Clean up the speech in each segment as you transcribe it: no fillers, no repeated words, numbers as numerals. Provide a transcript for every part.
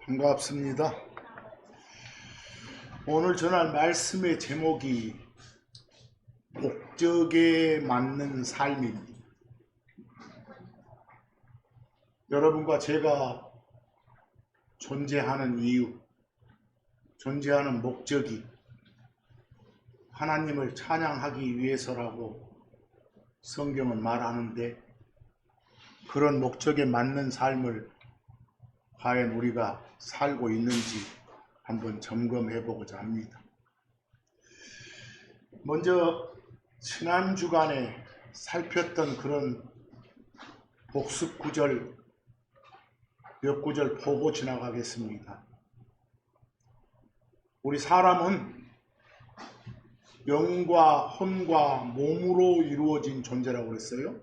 반갑습니다. 오늘 전할 말씀의 제목이 목적에 맞는 삶입니다. 여러분과 제가 존재하는 이유, 존재하는 목적이 하나님을 찬양하기 위해서라고 성경은 말하는데, 그런 목적에 맞는 삶을 과연 우리가 살고 있는지 한번 점검해 보고자 합니다. 먼저 지난 주간에 살폈던 그런 복습 구절 몇 구절 보고 지나가겠습니다. 우리 사람은 영과 혼과 몸으로 이루어진 존재라고 그랬어요.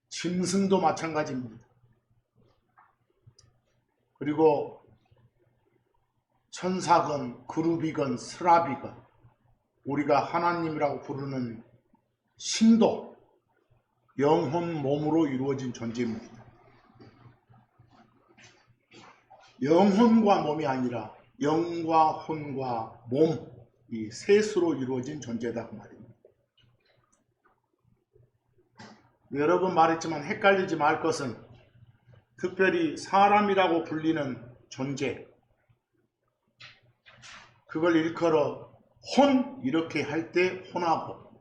짐승도 마찬가지입니다. 그리고 천사건 그룹이건 스라비건 우리가 하나님이라고 부르는 신도 영혼 몸으로 이루어진 존재입니다. 영혼과 몸이 아니라 영과 혼과 몸, 이 셋으로 이루어진 존재다 그 말입니다. 여러 번 말했지만 헷갈리지 말 것은 특별히 사람이라고 불리는 존재, 그걸 일컬어 혼 이렇게 할 때 혼하고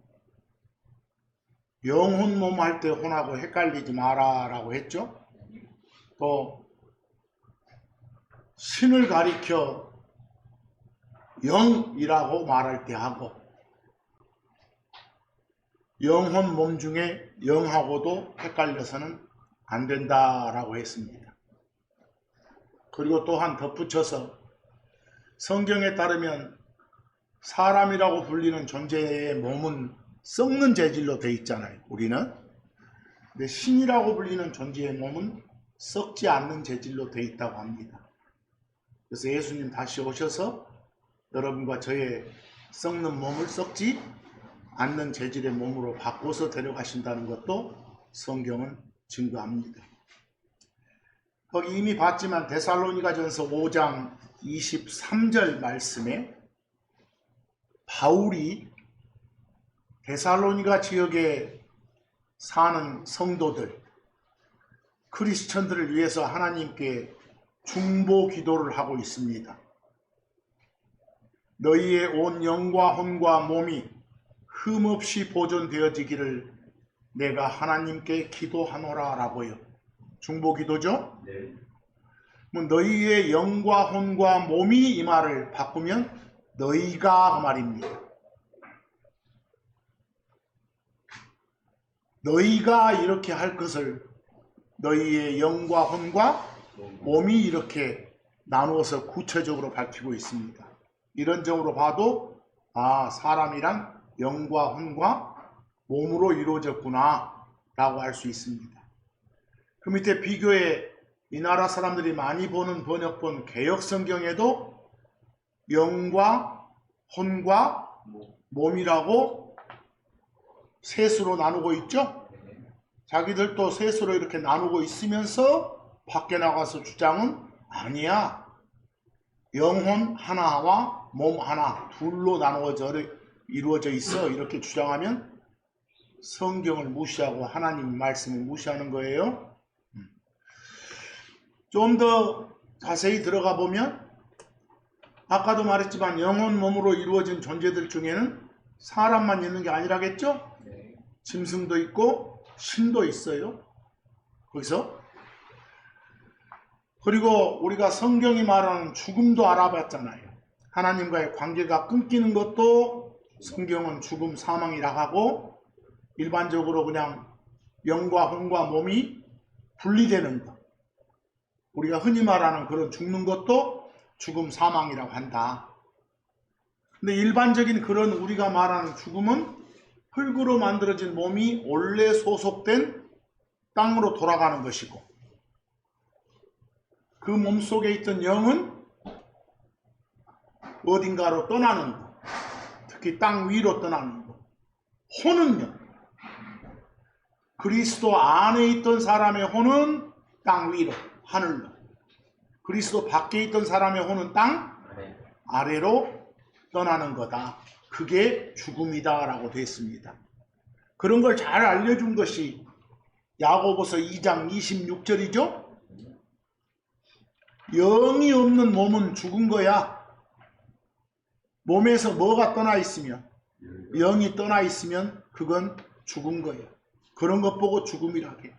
영혼 몸 할 때 혼하고 헷갈리지 마라 라고 했죠. 또 신을 가리켜 영이라고 말할 때 하고 영혼 몸 중에 영하고도 헷갈려서는 안 된다라고 했습니다. 그리고 또한 덧붙여서 성경에 따르면 사람이라고 불리는 존재의 몸은 썩는 재질로 되어 있잖아요. 우리는. 근데 신이라고 불리는 존재의 몸은 썩지 않는 재질로 되어 있다고 합니다. 그래서 예수님 다시 오셔서 여러분과 저의 썩는 몸을 썩지 않는 재질의 몸으로 바꿔서 데려가신다는 것도 성경은 증거합니다. 거기 이미 봤지만 데살로니가전서 5장 23절 말씀에 바울이 데살로니가 지역에 사는 성도들, 크리스천들을 위해서 하나님께 중보 기도를 하고 있습니다. 너희의 온 영과 혼과 몸이 흠없이 보존되어지기를 내가 하나님께 기도하노라 라고요. 중보 기도죠? 네. 너희의 영과 혼과 몸이 이 말을 바꾸면 너희가 그 말입니다. 너희가 이렇게 할 것을 너희의 영과 혼과 몸이 이렇게 나누어서 구체적으로 밝히고 있습니다. 이런 점으로 봐도 사람이란 영과 혼과 몸으로 이루어졌구나 라고 할 수 있습니다. 그 밑에 비교에 이 나라 사람들이 많이 보는 번역본 개역성경에도 영과 혼과 몸이라고 셋으로 나누고 있죠. 자기들도 셋으로 이렇게 나누고 있으면서 밖에 나가서 주장은 아니야, 영혼 하나와 몸 하나 둘로 나누어져 이루어져 있어 이렇게 주장하면 성경을 무시하고 하나님 말씀을 무시하는 거예요. 좀 더 자세히 들어가 보면 아까도 말했지만 영혼 몸으로 이루어진 존재들 중에는 사람만 있는 게 아니라겠죠? 짐승도 있고 신도 있어요. 거기서 그리고 우리가 성경이 말하는 죽음도 알아봤잖아요. 하나님과의 관계가 끊기는 것도 성경은 죽음 사망이라고 하고, 일반적으로 그냥 영과 혼과 몸이 분리되는 것, 우리가 흔히 말하는 그런 죽는 것도 죽음 사망이라고 한다. 근데 일반적인 그런 우리가 말하는 죽음은 흙으로 만들어진 몸이 원래 소속된 땅으로 돌아가는 것이고, 그 몸 속에 있던 영은 어딘가로 떠나는 것, 특히 땅 위로 떠나는 것. 혼은요, 그리스도 안에 있던 사람의 혼은 땅 위로, 하늘로, 그리스도 밖에 있던 사람의 혼은 땅 아래로 떠나는 거다. 그게 죽음이다 라고 되어 있습니다. 그런 걸 잘 알려준 것이 야고보서 2장 26절이죠. 영이 없는 몸은 죽은 거야. 몸에서 뭐가 떠나 있으면, 영이 떠나 있으면 그건 죽은 거야. 그런 것 보고 죽음이라게.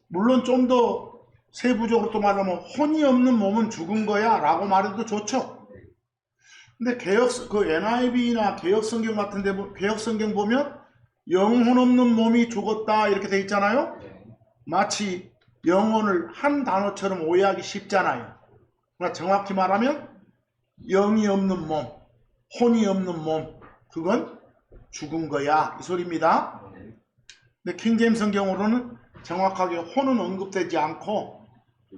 물론 좀 더 세부적으로 또 말하면 혼이 없는 몸은 죽은 거야 라고 말해도 좋죠. 근데 NIV나 개혁성경 같은데, 개혁성경 보면 영혼 없는 몸이 죽었다 이렇게 돼 있잖아요. 마치 영혼을 한 단어처럼 오해하기 쉽잖아요. 그러나 정확히 말하면 영이 없는 몸, 혼이 없는 몸, 그건 죽은 거야 이 소리입니다. 근데 킹제임스 성경으로는 정확하게 혼은 언급되지 않고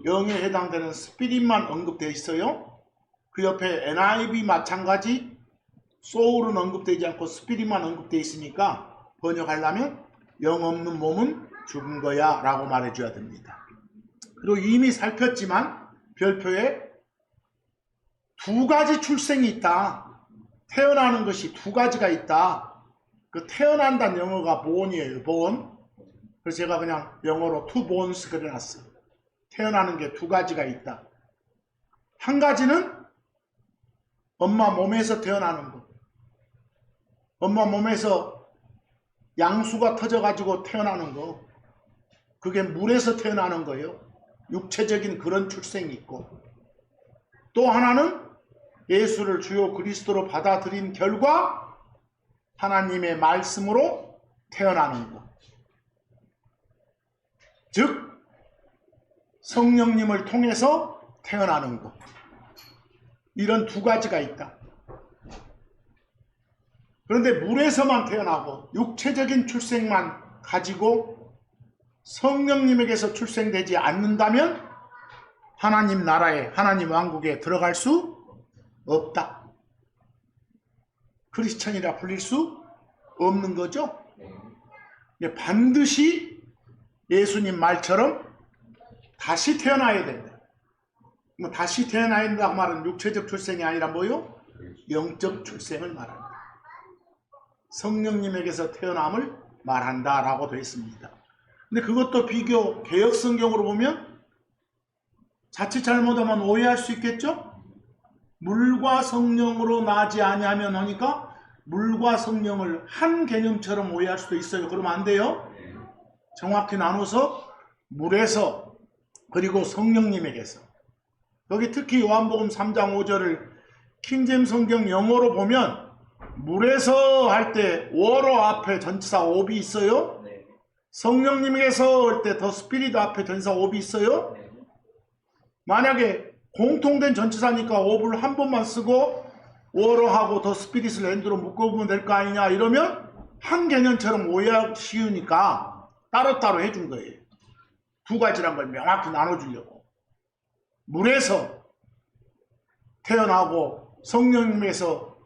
영에 해당되는 스피릿만 언급되어 있어요. 그 옆에 NIV 마찬가지 소울은 언급되지 않고 스피릿만 언급되어 있으니까 번역하려면 영 없는 몸은 죽은 거야 라고 말해줘야 됩니다. 그리고 이미 살폈지만 별표에 두 가지 출생이 있다. 태어나는 것이 두 가지가 있다. 그 태어난다는 영어가 born이에요. born. 그래서 제가 그냥 영어로 two bones 그려놨어요. 태어나는 게 두 가지가 있다. 한 가지는 엄마 몸에서 태어나는 것. 엄마 몸에서 양수가 터져가지고 태어나는 거. 그게 물에서 태어나는 거예요. 육체적인 그런 출생이 있고, 또 하나는 예수를 주요 그리스도로 받아들인 결과 하나님의 말씀으로 태어나는 것. 즉 성령님을 통해서 태어나는 것. 이런 두 가지가 있다. 그런데 물에서만 태어나고 육체적인 출생만 가지고 성령님에게서 출생되지 않는다면 하나님 나라에, 하나님 왕국에 들어갈 수 없다. 크리스천이라 불릴 수 없는 거죠. 반드시 예수님 말처럼 다시 태어나야 된다. 다시 태어나야 된다고 말은 육체적 출생이 아니라 뭐요? 영적 출생을 말합니다. 성령님에게서 태어남을 말한다 라고 되어 있습니다. 근데 그것도 비교 개혁성경으로 보면 자칫 잘못하면 오해할 수 있겠죠? 물과 성령으로 나지 아니하면 하니까 물과 성령을 한 개념처럼 오해할 수도 있어요. 그러면 안 돼요. 정확히 나눠서 물에서 그리고 성령님에게서. 여기 특히 요한복음 3장 5절을 킹제임스 성경 영어로 보면 물에서 할 때 워러 앞에 전치사 오비 있어요. 성령님에게서 할 때 더 스피릿 앞에 전치사 오비 있어요. 만약에 공통된 전치사니까 오브를 한 번만 쓰고 워러하고 더 스피릿을 엔드로 묶어보면 될 거 아니냐 이러면 한 개념처럼 오해하기 쉬우니까 따로따로 해준 거예요. 두 가지란 걸 명확히 나눠주려고. 물에서 태어나고 성령님에서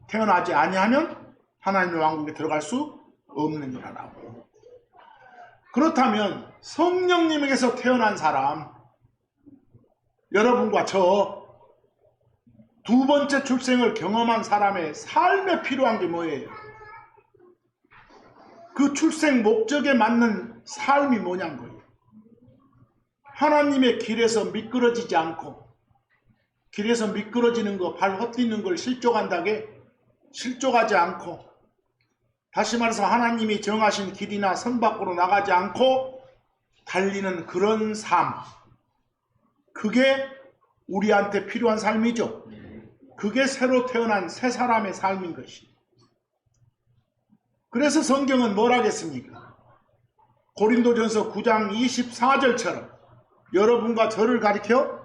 태어나지 아니하면 하나님의 왕국에 들어갈 수 없는 거라고. 그렇다면 성령님에게서 태어난 사람, 여러분과 저 두 번째 출생을 경험한 사람의 삶에 필요한 게 뭐예요? 그 출생 목적에 맞는 삶이 뭐냐는 거예요. 하나님의 길에서 미끄러지지 않고, 길에서 미끄러지는 거, 발 헛디는 걸 실족한다게 실족하지 않고, 다시 말해서 하나님이 정하신 길이나 선 밖으로 나가지 않고 달리는 그런 삶, 그게 우리한테 필요한 삶이죠. 그게 새로 태어난 새 사람의 삶인 것이. 그래서 성경은 뭘 하겠습니까? 고린도전서 9장 24절처럼 여러분과 저를 가리켜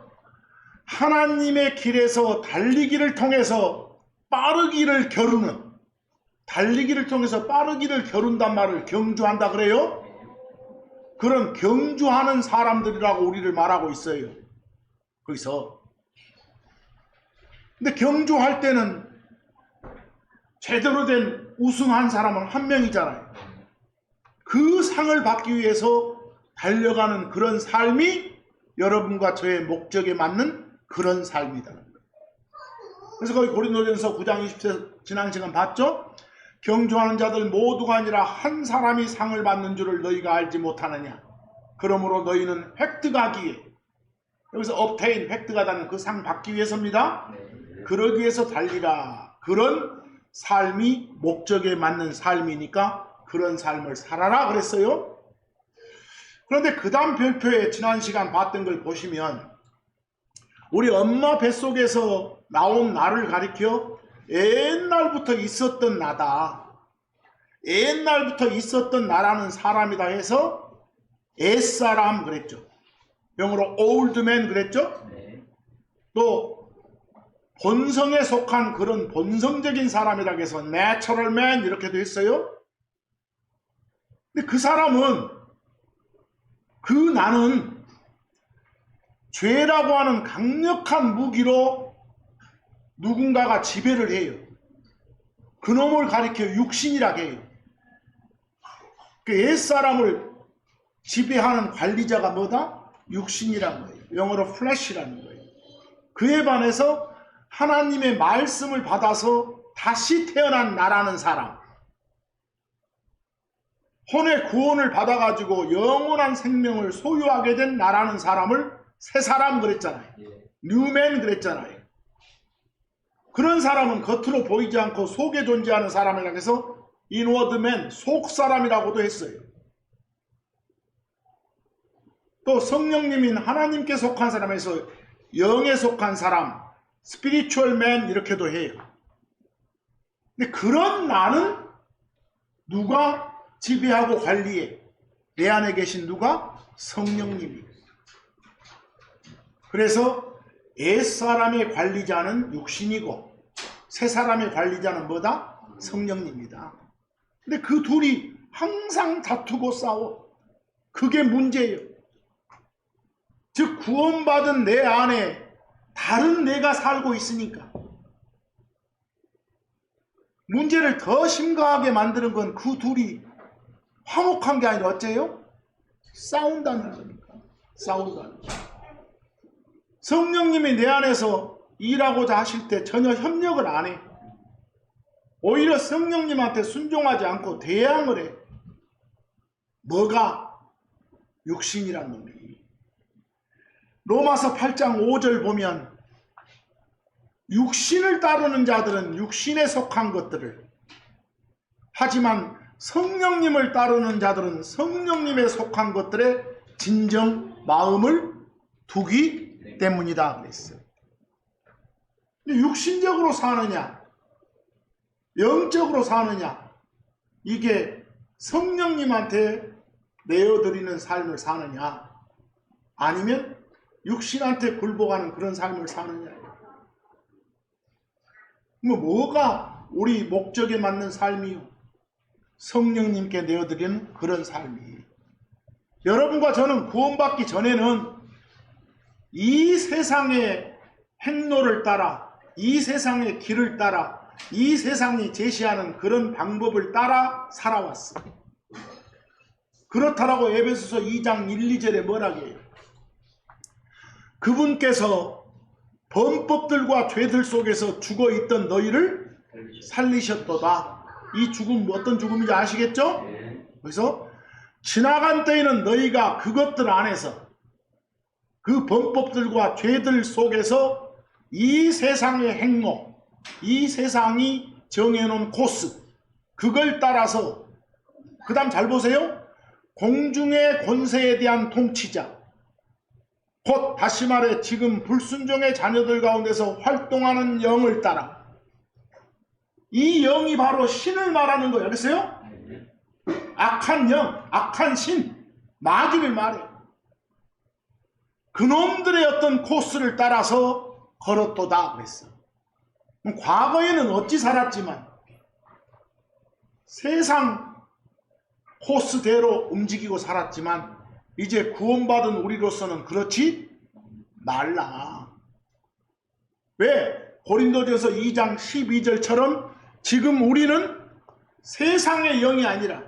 하나님의 길에서 달리기를 통해서 빠르기를 겨루는, 달리기를 통해서 빠르기를 겨룬단 말을 경주한다 그래요? 그런 경주하는 사람들이라고 우리를 말하고 있어요. 거기서. 근데 경주할 때는 제대로 된 우승한 사람은 한 명이잖아요. 그 상을 받기 위해서 달려가는 그런 삶이 여러분과 저의 목적에 맞는 그런 삶이다. 그래서 거기 고린도전서 9장 20절 지난 시간 봤죠? 경주하는 자들 모두가 아니라 한 사람이 상을 받는 줄을 너희가 알지 못하느냐. 그러므로 너희는 획득하기에, 여기서 obtain, 획득하다는 그 상 받기 위해서입니다. 그러기 위해서 달리라. 그런 삶이 목적에 맞는 삶이니까 그런 삶을 살아라 그랬어요. 그런데 그 다음 별표에 지난 시간 봤던 걸 보시면 우리 엄마 뱃속에서 나온 나를 가리켜 옛날부터 있었던 나다. 옛날부터 있었던 나라는 사람이다 해서 옛사람 그랬죠. 영어로 old man 그랬죠. 또 본성에 속한 그런 본성적인 사람이라고 해서 natural man 이렇게도 했어요. 근데 그 사람은, 그 나는 죄라고 하는 강력한 무기로 누군가가 지배를 해요. 그놈을 가리켜 육신이라고 해요. 그 옛사람을 지배하는 관리자가 뭐다? 육신이라는 거예요. 영어로 flesh라는 거예요. 그에 반해서 하나님의 말씀을 받아서 다시 태어난 나라는 사람, 혼의 구원을 받아가지고 영원한 생명을 소유하게 된 나라는 사람을 새 사람 그랬잖아요. 뉴맨 그랬잖아요. 그런 사람은 겉으로 보이지 않고 속에 존재하는 사람이라고 해서 인워드맨, 속 사람이라고도 했어요. 또 성령님인 하나님께 속한 사람에서 영에 속한 사람, 스피리추얼 맨 이렇게도 해요. 근데 그런 나는 누가 지배하고 관리해? 내 안에 계신 누가? 성령님이. 그래서 옛사람의 관리자는 육신이고 새사람의 관리자는 뭐다? 성령님이다. 근데 그 둘이 항상 다투고 싸워. 그게 문제예요. 즉 구원받은 내 안에 다른 내가 살고 있으니까. 문제를 더 심각하게 만드는 건 그 둘이 화목한 게 아니라 어째요? 싸운다는 거니까. 싸운다는 거. 성령님이 내 안에서 일하고자 하실 때 전혀 협력을 안 해. 오히려 성령님한테 순종하지 않고 대항을 해. 뭐가? 육신이란 놈이. 로마서 8장 5절 보면 육신을 따르는 자들은 육신에 속한 것들을, 하지만 성령님을 따르는 자들은 성령님에 속한 것들에 진정 마음을 두기 때문이다 그랬어요. 근데 육신적으로 사느냐 영적으로 사느냐, 이게 성령님한테 내어드리는 삶을 사느냐 아니면 육신한테 굴복하는 그런 삶을 사느냐. 뭐가 우리 목적에 맞는 삶이요? 성령님께 내어드리는 그런 삶이. 여러분과 저는 구원받기 전에는 이 세상의 행로를 따라, 이 세상의 길을 따라, 이 세상이 제시하는 그런 방법을 따라 살아왔어요. 그렇다라고 에베소서 2장 1, 2절에 뭐라고 해요? 그분께서 범법들과 죄들 속에서 죽어있던 너희를 살리셨도다. 이 죽음 어떤 죽음인지 아시겠죠? 그래서 지나간 때에는 너희가 그것들 안에서 그 범법들과 죄들 속에서 이 세상의 행로, 이 세상이 정해놓은 코스, 그걸 따라서, 그 다음 잘 보세요. 공중의 권세에 대한 통치자, 곧 다시 말해 지금 불순종의 자녀들 가운데서 활동하는 영을 따라. 이 영이 바로 신을 말하는 거예요. 알겠어요? 악한 영, 악한 신, 마귀를 말해. 그놈들의 어떤 코스를 따라서 걸었도다 그랬어. 과거에는 어찌 살았지만 세상 코스대로 움직이고 살았지만 이제 구원받은 우리로서는 그렇지 말라. 왜? 고린도전서 2장 12절처럼 지금 우리는 세상의 영이 아니라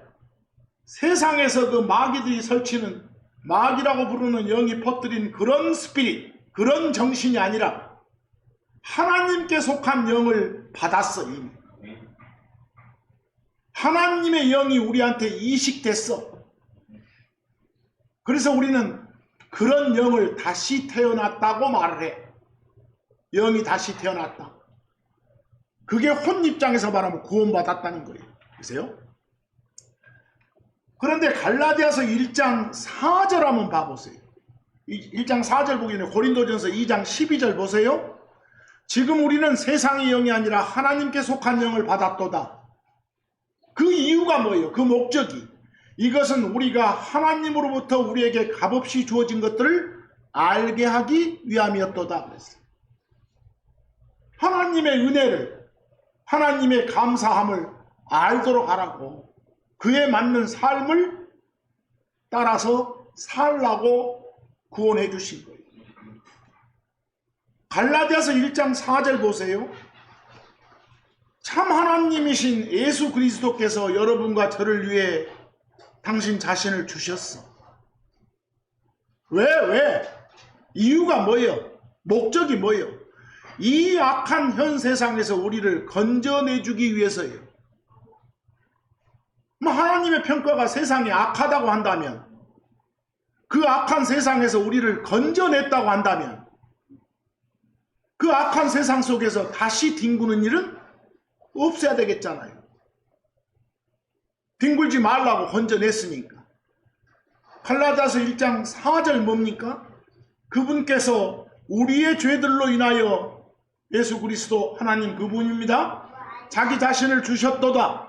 세상에서 그 마귀들이 설치는 마귀라고 부르는 영이 퍼뜨린 그런 스피릿, 그런 정신이 아니라 하나님께 속한 영을 받았어. 이미. 하나님의 영이 우리한테 이식됐어. 그래서 우리는 그런 영을 다시 태어났다고 말을 해. 영이 다시 태어났다. 그게 혼 입장에서 말하면 구원받았다는 거예요. 보세요. 그런데 갈라디아서 1장 4절 한번 봐보세요. 1장 4절 보기 전에 고린도전서 2장 12절 보세요. 지금 우리는 세상의 영이 아니라 하나님께 속한 영을 받았도다. 그 이유가 뭐예요? 그 목적이. 이것은 우리가 하나님으로부터 우리에게 값없이 주어진 것들을 알게 하기 위함이었도다. 그랬어요. 하나님의 은혜를, 하나님의 감사함을 알도록 하라고, 그에 맞는 삶을 따라서 살라고 구원해 주신 거예요. 갈라디아서 1장 4절 보세요. 참 하나님이신 예수 그리스도께서 여러분과 저를 위해 당신 자신을 주셨어. 왜? 이유가 뭐예요? 목적이 뭐예요? 이 악한 현 세상에서 우리를 건져내주기 위해서예요. 하나님의 평가가 세상이 악하다고 한다면, 그 악한 세상에서 우리를 건져냈다고 한다면, 그 악한 세상 속에서 다시 뒹구는 일은 없어야 되겠잖아요. 뒹굴지 말라고 건져냈으니까. 갈라디아서 1장 4절 뭡니까? 그분께서 우리의 죄들로 인하여 예수 그리스도 하나님 그분입니다. 자기 자신을 주셨도다.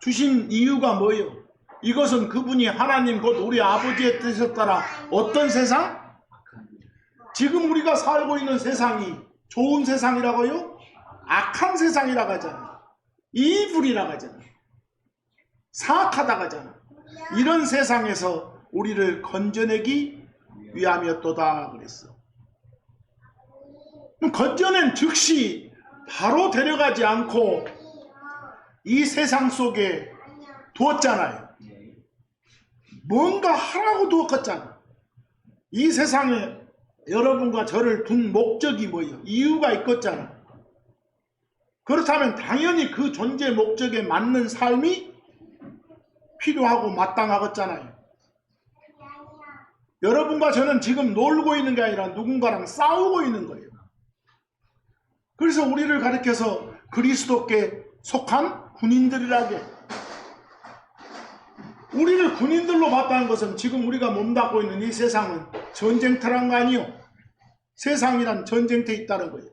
주신 이유가 뭐예요? 이것은 그분이 하나님 곧 우리 아버지의 뜻에 따라 어떤 세상? 지금 우리가 살고 있는 세상이 좋은 세상이라고요? 악한 세상이라고 하잖아요. 이불이라고 하잖아요. 사악하다고 하잖아요. 이런 세상에서 우리를 건져내기 위함이었도다 그랬어. 건져낸 즉시 바로 데려가지 않고 이 세상 속에 두었잖아요. 뭔가 하라고 두었잖아. 이 세상에 여러분과 저를 둔 목적이 뭐예요? 이유가 있겠잖아. 그렇다면 당연히 그 존재 목적에 맞는 삶이 필요하고 마땅하겠잖아요. 여러분과 저는 지금 놀고 있는 게 아니라 누군가랑 싸우고 있는 거예요. 그래서 우리를 가리켜서 그리스도께 속한 군인들이라게. 우리를 군인들로 봤다는 것은 지금 우리가 몸담고 있는 이 세상은 전쟁터란 거 아니요. 세상이란 전쟁터에 있다는 거예요.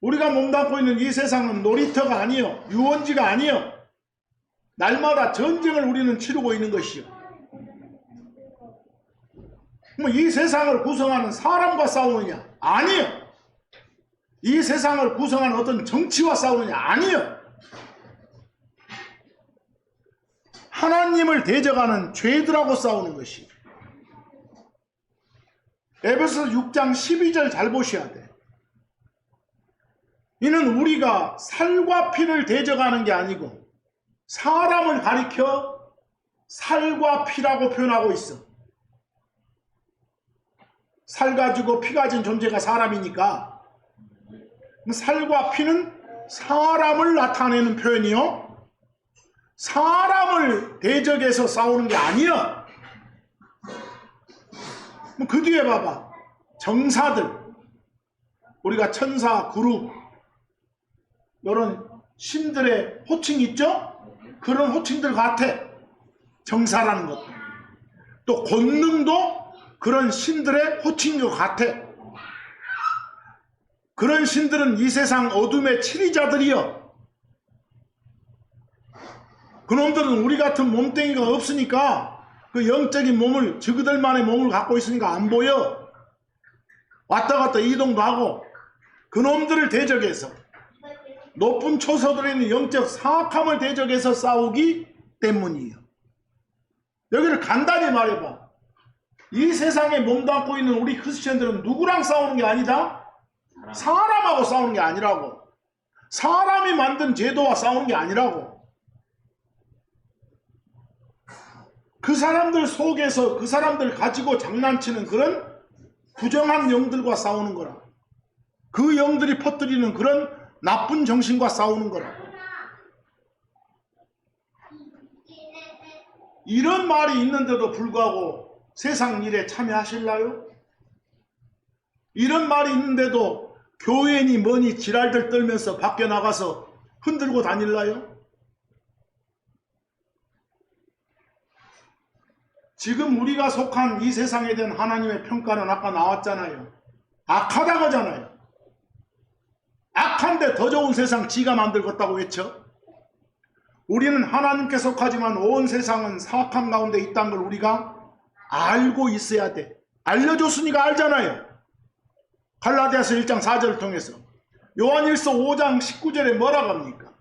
우리가 몸담고 있는 이 세상은 놀이터가 아니요. 유원지가 아니요. 날마다 전쟁을 우리는 치르고 있는 것이요. 이 세상을 구성하는 사람과 싸우느냐? 아니요. 이 세상을 구성하는 어떤 정치와 싸우느냐? 아니요. 하나님을 대적하는 죄들하고 싸우는 것이. 에베소서 6장 12절 잘 보셔야 돼. 이는 우리가 살과 피를 대적하는 게 아니고 사람을 가리켜 살과 피라고 표현하고 있어. 살 가지고 피 가진 존재가 사람이니까 살과 피는 사람을 나타내는 표현이요. 사람을 대적해서 싸우는 게 아니야. 그 뒤에 봐봐. 정사들, 우리가 천사, 그룹, 이런 신들의 호칭 있죠? 그런 호칭들 같아. 정사라는 것. 또 권능도 그런 신들의 호칭인 것 같아. 그런 신들은 이 세상 어둠의 치리자들이여. 그놈들은 우리 같은 몸뚱이가 없으니까 그 영적인 몸을, 저그들만의 몸을 갖고 있으니까 안 보여. 왔다 갔다 이동도 하고 그놈들을 대적해서 높은 초소들에 있는 영적 사악함을 대적해서 싸우기 때문이에요. 여기를 간단히 말해봐. 이 세상에 몸담고 있는 우리 크리스천들은 누구랑 싸우는 게 아니다? 사람하고 싸우는 게 아니라고. 사람이 만든 제도와 싸우는 게 아니라고. 그 사람들 속에서 그 사람들 가지고 장난치는 그런 부정한 영들과 싸우는 거라. 그 영들이 퍼뜨리는 그런 나쁜 정신과 싸우는 거라. 이런 말이 있는데도 불구하고 세상 일에 참여하실라요? 이런 말이 있는데도 교회니 뭐니 지랄들 떨면서 밖에 나가서 흔들고 다닐라요? 지금 우리가 속한 이 세상에 대한 하나님의 평가는 아까 나왔잖아요. 악하다고잖아요. 악한데 더 좋은 세상 지가 만들겠다고 외쳐? 우리는 하나님께 속하지만 온 세상은 사악함 가운데 있다는 걸 우리가 알고 있어야 돼. 알려줬으니까 알잖아요. 갈라디아서 1장 4절을 통해서. 요한일서 5장 19절에 뭐라고 합니까?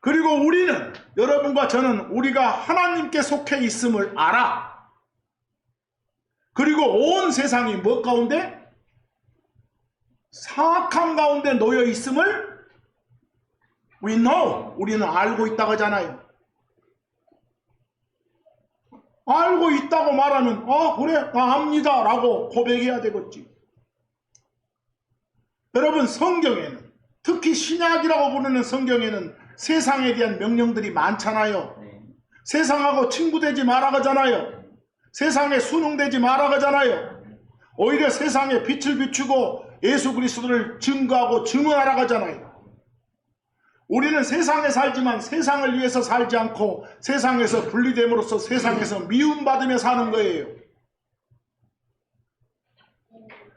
그리고 우리는, 여러분과 저는 우리가 하나님께 속해 있음을 알아. 그리고 온 세상이 뭐 가운데? 사악함 가운데 놓여 있음을 we know. 우리는 알고 있다고 하잖아요. 알고 있다고 말하면 그래 나 압니다 라고 고백해야 되겠지. 여러분, 성경에는, 특히 신약이라고 부르는 성경에는 세상에 대한 명령들이 많잖아요. 세상하고 친구되지 말아 가잖아요. 세상에 순응되지 말아 가잖아요. 오히려 세상에 빛을 비추고 예수 그리스도를 증거하고 증언하라 가잖아요. 우리는 세상에 살지만 세상을 위해서 살지 않고 세상에서 분리됨으로써 세상에서 미움받으며 사는 거예요.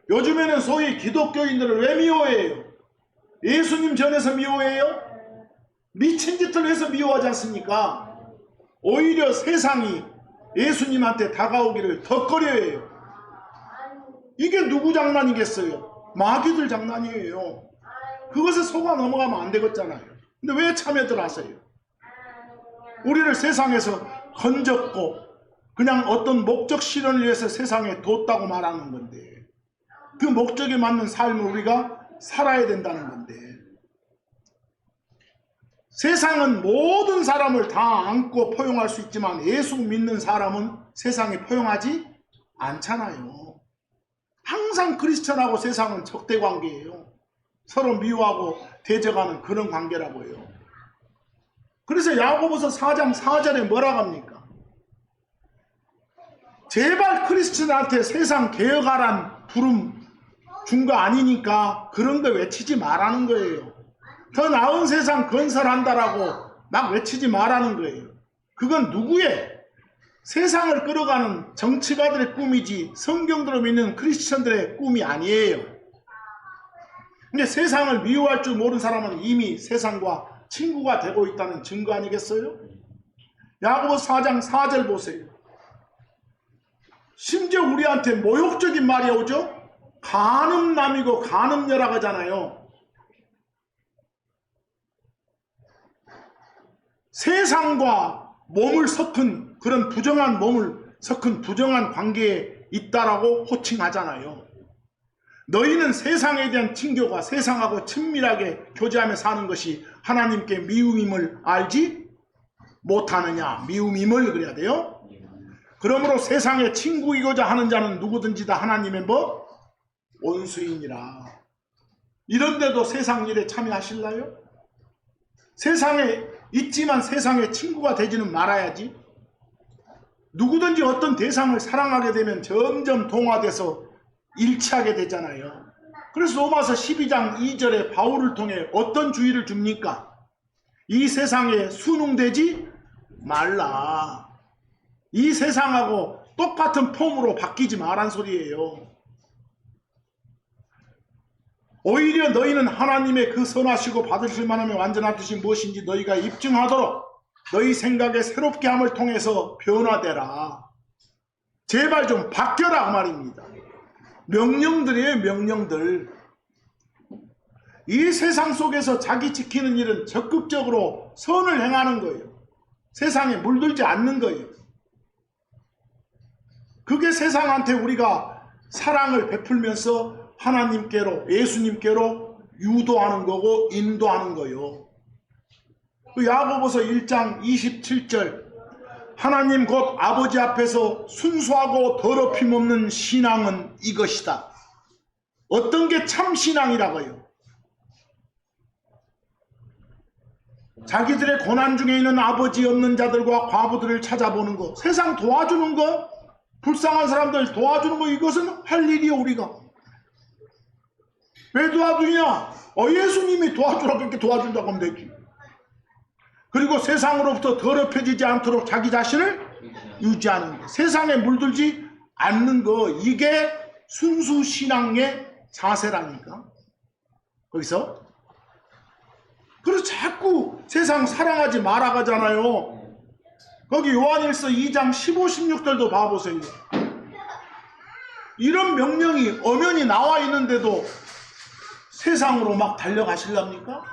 요즘에는 소위 기독교인들을 왜 미워해요? 예수님 전에서 미워해요? 미친 짓을 해서 미워하지 않습니까? 오히려 세상이 예수님한테 다가오기를 덕거려해요. 이게 누구 장난이겠어요? 마귀들 장난이에요. 그것에 속아 넘어가면 안 되겠잖아요. 근데 왜 참여들 하세요? 우리를 세상에서 건졌고 그냥 어떤 목적 실현을 위해서 세상에 뒀다고 말하는 건데, 그 목적에 맞는 삶을 우리가 살아야 된다는 건데, 세상은 모든 사람을 다 안고 포용할 수 있지만 예수 믿는 사람은 세상에 포용하지 않잖아요. 항상 크리스천하고 세상은 적대 관계예요. 서로 미워하고 대적하는 그런 관계라고 해요. 그래서 야고보서 4장 4절에 뭐라고 합니까? 제발 크리스천한테 세상 개혁하란 부름 준 거 아니니까 그런 거 외치지 말라는 거예요. 더 나은 세상 건설한다라고 막 외치지 말라는 거예요. 그건 누구의? 세상을 끌어가는 정치가들의 꿈이지 성경대로 믿는 크리스천들의 꿈이 아니에요. 근데 세상을 미워할 줄 모르는 사람은 이미 세상과 친구가 되고 있다는 증거 아니겠어요? 야고보서 4장 4절 보세요. 심지어 우리한테 모욕적인 말이 오죠? 간음남이고 간음녀라고 하잖아요. 세상과 몸을 섞은 그런 부정한 몸을 섞은 부정한 관계에 있다라고 호칭하잖아요. 너희는 세상에 대한 친교가 세상하고 친밀하게 교제하며 사는 것이 하나님께 미움임을 알지 못하느냐. 미움임을 그래야 돼요. 그러므로 세상의 친구이고자 하는 자는 누구든지 다 하나님의 원수이니라. 이런데도 세상 일에 참여하실래요? 세상에 있지만 세상의 친구가 되지는 말아야지. 누구든지 어떤 대상을 사랑하게 되면 점점 동화돼서 일치하게 되잖아요. 그래서 로마서 12장 2절에 바울을 통해 어떤 주의를 줍니까? 이 세상에 순응되지 말라. 이 세상하고 똑같은 폼으로 바뀌지 말란 소리예요. 오히려 너희는 하나님의 그 선하시고 받으실 만함의 완전한 뜻이 무엇인지 너희가 입증하도록 너희 생각에 새롭게 함을 통해서 변화되라. 제발 좀 바뀌어라 그 말입니다. 명령들이에요. 명령들. 이 세상 속에서 자기 지키는 일은 적극적으로 선을 행하는 거예요. 세상에 물들지 않는 거예요. 그게 세상한테 우리가 사랑을 베풀면서 하나님께로 예수님께로 유도하는 거고 인도하는 거예요. 그 야고보서 1장 27절 하나님 곧 아버지 앞에서 순수하고 더럽힘 없는 신앙은 이것이다. 어떤 게 참 신앙이라고요? 자기들의 고난 중에 있는 아버지 없는 자들과 과부들을 찾아보는 거, 세상 도와주는 거, 불쌍한 사람들 도와주는 거, 이것은 할 일이요. 우리가 왜 도와주냐? 예수님이 도와주라고 이렇게 도와준다고 하면 되지. 그리고 세상으로부터 더럽혀지지 않도록 자기 자신을 유지하는 거, 세상에 물들지 않는 거, 이게 순수 신앙의 자세라니까. 거기서 그래서 자꾸 세상 사랑하지 말아가잖아요. 거기 요한일서 2장 15, 16절도 봐보세요. 이런 명령이 엄연히 나와 있는데도 세상으로 막 달려가실랍니까?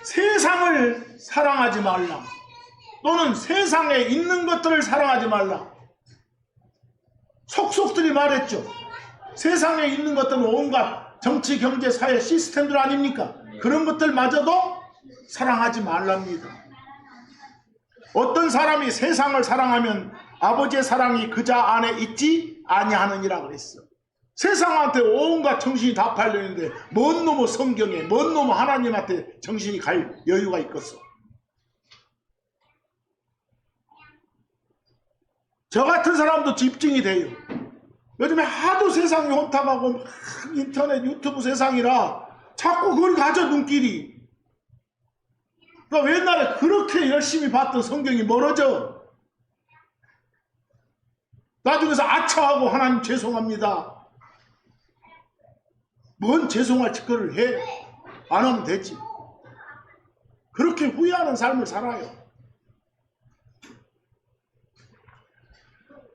세상을 사랑하지 말라, 또는 세상에 있는 것들을 사랑하지 말라. 속속들이 말했죠. 세상에 있는 것들은 온갖 정치, 경제, 사회 시스템들 아닙니까? 그런 것들마저도 사랑하지 말랍니다. 어떤 사람이 세상을 사랑하면 아버지의 사랑이 그자 안에 있지 아니하느니라 그랬어. 세상한테 온갖 정신이 다 팔려있는데 뭔 놈의 성경에, 뭔 놈의 하나님한테 정신이 갈 여유가 있겠어. 저 같은 사람도 집중이 돼요. 요즘에 하도 세상이 혼탁하고 막 인터넷, 유튜브 세상이라 자꾸 그걸 가져, 눈길이. 그러니까 옛날에 그렇게 열심히 봤던 성경이 멀어져. 나중에서 아차하고 하나님 죄송합니다. 뭔 죄송할 짓거리를 해? 안 하면 되지. 그렇게 후회하는 삶을 살아요.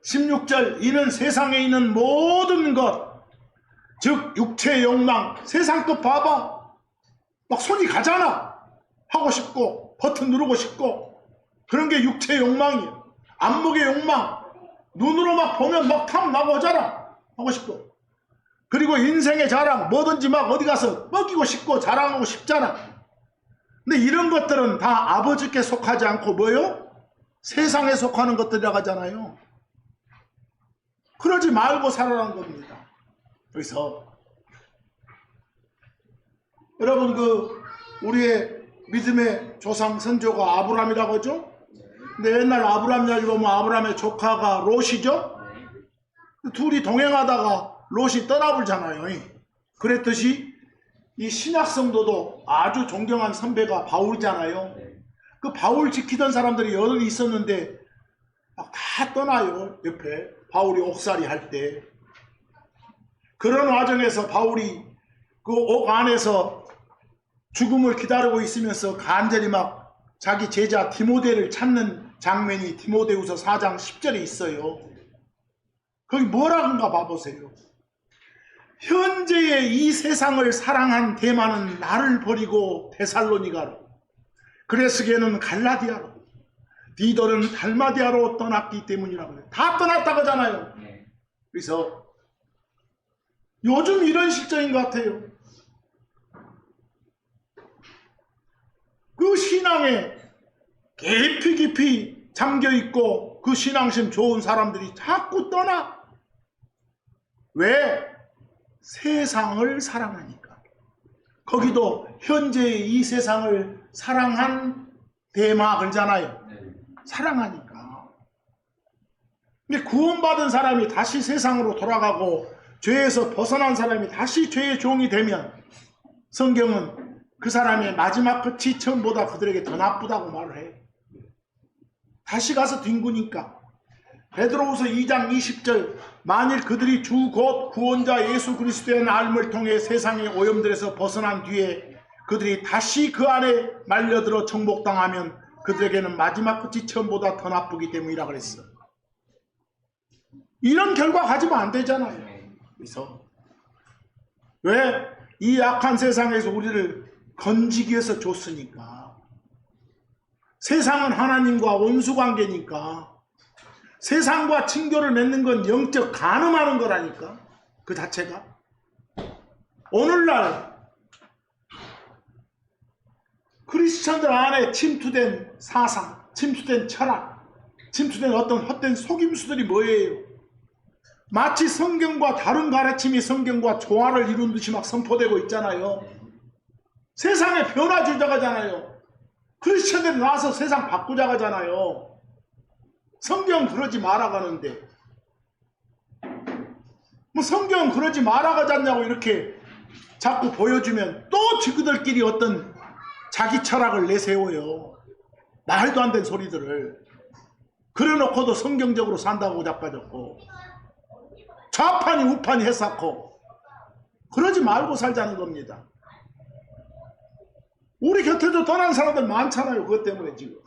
16절, 이는 세상에 있는 모든 것, 즉 육체의 욕망, 세상 것 봐봐. 막 손이 가잖아. 하고 싶고 버튼 누르고 싶고, 그런 게 육체의 욕망이에요. 안목의 욕망, 눈으로 막 보면 막 탐 나고 하잖아. 하고 싶고. 그리고 인생의 자랑, 뭐든지 막 어디 가서 먹이고 싶고 자랑하고 싶잖아. 근데 이런 것들은 다 아버지께 속하지 않고 뭐요? 세상에 속하는 것들이라고 하잖아요. 그러지 말고 살아라는 겁니다. 그래서 여러분, 우리의 믿음의 조상 선조가 아브람이라고 하죠. 근데 옛날 아브람 이야기 보면 아브람의 조카가 롯이죠. 둘이 동행하다가 롯이 떠나버리잖아요. 그랬듯이 이 신약 성도도 아주 존경한 선배가 바울이잖아요. 그 바울 지키던 사람들이 여럿 있었는데 막 다 떠나요. 옆에 바울이 옥살이 할 때. 그런 와중에서 바울이 그 옥 안에서 죽음을 기다리고 있으면서 간절히 막 자기 제자 디모데를 찾는 장면이 디모데후서 4장 10절에 있어요. 거기 뭐라는가 봐보세요. 현재의 이 세상을 사랑한 데마는 나를 버리고 데살로니가로, 그레스게는 갈라디아로, 디도는 달마디아로 떠났기 때문이라고 해요. 다 떠났다고 하잖아요. 그래서 요즘 이런 실정인 것 같아요. 그 신앙에 깊이 잠겨있고 그 신앙심 좋은 사람들이 자꾸 떠나. 왜? 세상을 사랑하니까. 거기도 현재의 이 세상을 사랑한 데마 그러잖아요. 사랑하니까. 근데 구원받은 사람이 다시 세상으로 돌아가고 죄에서 벗어난 사람이 다시 죄의 종이 되면 성경은 그 사람의 마지막 끝이 처음보다 그들에게 더 나쁘다고 말을 해요. 다시 가서 뒹구니까. 베드로후서 2장 20절, 만일 그들이 주 곧 구원자 예수 그리스도의 나음을 통해 세상의 오염들에서 벗어난 뒤에 그들이 다시 그 안에 말려들어 정복당하면 그들에게는 마지막 끝이 처음보다 더 나쁘기 때문이라 그랬어. 이런 결과 가지면 안 되잖아요. 그래서 왜? 이 악한 세상에서 우리를 건지기 위해서 줬으니까. 세상은 하나님과 원수관계니까. 세상과 친교를 맺는 건 영적 간음하는 거라니까. 그 자체가. 오늘날 크리스천들 안에 침투된 사상, 침투된 철학, 침투된 어떤 헛된 속임수들이 뭐예요? 마치 성경과 다른 가르침이 성경과 조화를 이룬 듯이 막 선포되고 있잖아요. 세상에 변화 주자고 하잖아요. 크리스천들이 나와서 세상 바꾸자고 하잖아요. 성경은 그러지 말아가는데 뭐 성경은 그러지 말아가지 않냐고 이렇게 자꾸 보여주면 또 지그들끼리 어떤 자기 철학을 내세워요. 말도 안 되는 소리들을. 그래놓고도 성경적으로 산다고 자빠졌고 좌판이 우판이 했었고 그러지 말고 살자는 겁니다. 우리 곁에도 떠난 사람들 많잖아요. 그것 때문에 지금.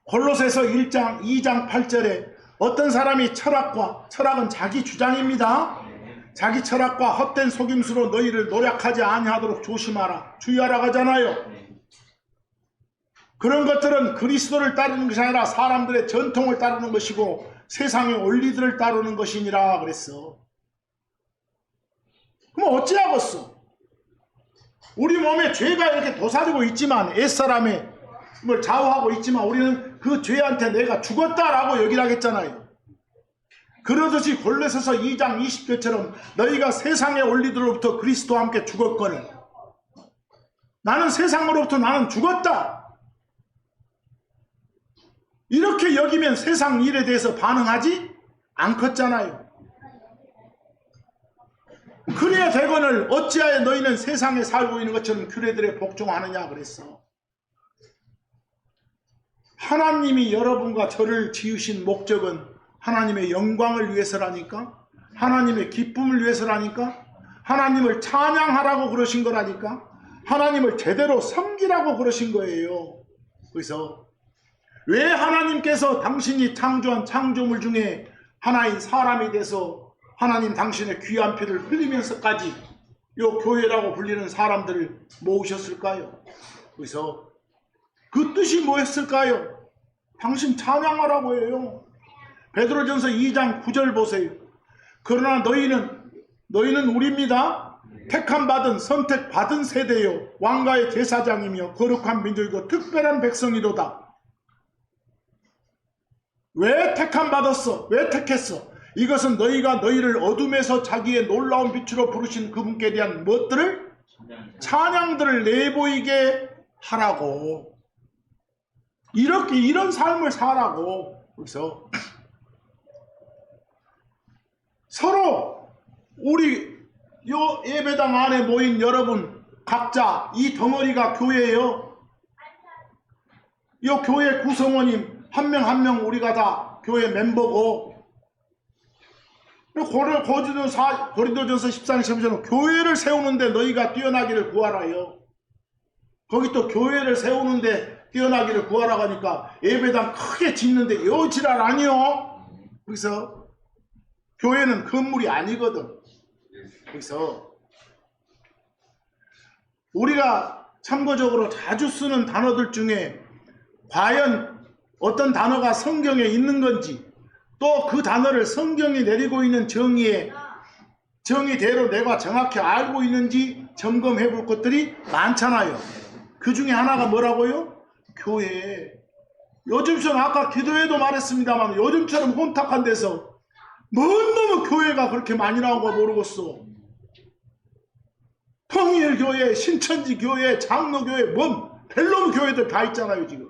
골로새서 1장 2장 8절에 어떤 사람이 철학은 자기 주장입니다. 자기 철학과 헛된 속임수로 너희를 노략하지 아니하도록 조심하라. 주의하라 하잖아요. 그런 것들은 그리스도를 따르는 것이 아니라 사람들의 전통을 따르는 것이고 세상의 원리들을 따르는 것이니라 그랬어. 그럼 어찌하겠어? 우리 몸에 죄가 이렇게 도사리고 있지만 옛사람의 걸 좌우하고 있지만 우리는 그 죄한테 내가 죽었다라고 얘기를 하겠잖아요. 그러듯이 골로새서 2장 20절처럼 너희가 세상의 원리들로부터 그리스도와 함께 죽었거늘 나는 세상으로부터 나는 죽었다. 이렇게 여기면 세상 일에 대해서 반응하지 않겠잖아요. 그래야 되거늘 어찌하여 너희는 세상에 살고 있는 것처럼 규례들에 복종하느냐 그랬어. 하나님이 여러분과 저를 지으신 목적은 하나님의 영광을 위해서라니까, 하나님의 기쁨을 위해서라니까, 하나님을 찬양하라고 그러신 거라니까, 하나님을 제대로 섬기라고 그러신 거예요. 그래서 왜 하나님께서 당신이 창조한 창조물 중에 하나인 사람이 돼서 하나님 당신의 귀한 피를 흘리면서까지 요 교회라고 불리는 사람들을 모으셨을까요? 그래서 그 뜻이 뭐였을까요? 당신 찬양하라고 해요. 베드로전서 2장 9절 보세요. 그러나 너희는 우리입니다. 택함받은 선택받은 세대요 왕가의 제사장이며 거룩한 민족이고 특별한 백성이로다. 왜 택함받았어? 왜 택했어? 이것은 너희가 너희를 어둠에서 자기의 놀라운 빛으로 부르신 그분께 대한 무엇들을? 찬양들을 내보이게 하라고. 이런 삶을 살라고. 그래서 서로 우리 요 예배당 안에 모인 여러분 각자 이 덩어리가 교회예요. 요 교회 구성원님 한 명 한 명 우리가 다 교회 멤버고, 고린도전서 14장 13절은 교회를 세우는데 너희가 뛰어나기를 구하라요. 거기 또 교회를 세우는데 뛰어나기를 구하라고 하니까 예배당 크게 짓는데 요 지랄 아니요. 그래서 교회는 건물이 아니거든. 그래서 우리가 참고적으로 자주 쓰는 단어들 중에 과연 어떤 단어가 성경에 있는 건지, 또 그 단어를 성경이 내리고 있는 정의대로 내가 정확히 알고 있는지 점검해 볼 것들이 많잖아요. 그 중에 하나가 뭐라고요? 교회. 요즘처럼 아까 기도회도 말했습니다만 요즘처럼 혼탁한 데서 뭔 놈의 교회가 그렇게 많이 나온 거 모르겠어. 통일교회, 신천지교회, 장로교회, 뭔 별놈 교회들 다 있잖아요 지금.